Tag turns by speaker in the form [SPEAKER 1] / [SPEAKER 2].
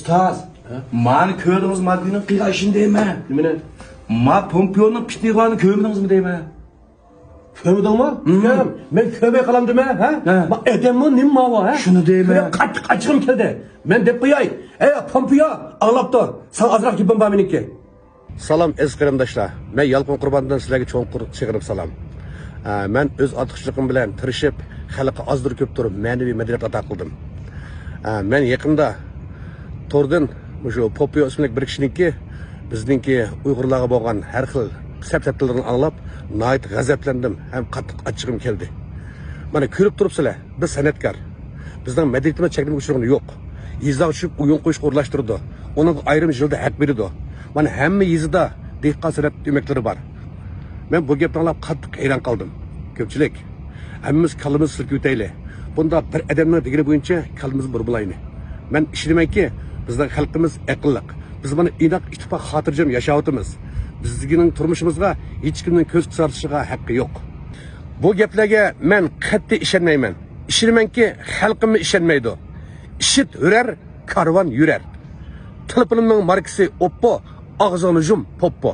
[SPEAKER 1] Ustoz, mani ko'rdingiz Madinaning qiyashini deyman.
[SPEAKER 2] Nimani?
[SPEAKER 1] Ma Pompeoning pitniqlarni ko'rdingizmi deyman.
[SPEAKER 2] Ko'rdingmi? Men ko'rmay qolamdimi, ha? Ma edemmi nima va, ha?
[SPEAKER 1] Shuni deyman.
[SPEAKER 2] Qattiq achchig'im keldi. Men deb qo'yay. Ey Pompeo, anglab tur. Sen azroq gapim bor meniki. Salam aziz qarindoshlar. Men Yalqin Qurbondan sizlarga cho'nqur chig'irib salam. Men o'z ortiqchiligim bilan tirishib, xalqqa ozdir ko'p turib, ma'naviy madaniyat ato qildim. Men yaqinda Tordan shu Pompeo ismli bir kishiniki bizningki Uyg'urlarga bo'lgan har xil sabtablarni anglab, nayt g'azablandim, ham qattiq achchig'im keldi. Mana ko'rib turibsizlar, biz san'atkor. Bizning madaniyatimiz cheklanib o'chirgani yo'q. Yizda tushib o'yin qo'yish o'rlashtirdi. Uning ayrim yilda haq berdi. Mana hamma yizda dehqon san'at demeklari bor. Men bu gapni anglab qattiq hayron qoldim. Ko'pchilik hammamiz kallamiz silkib o'taylik. Bunda bir odamning degani bo'yicha kallamiz bir bo'layni. Men ishlaymanki, bizning xalqimiz aqlliq. Biz buni inoq ittifoq xotirjam yashayotimiz. Bizning turmushimizga hech kimning ko'z qisartishiga haqqi yo'q. Bu gaplarga men qat'iy ishonmayman. Ishlaymanki, xalqimni ishonmaydi. Ishit yurar, karvon yurar. Telefonimning markasi Oppo, og'zini jum Poppo.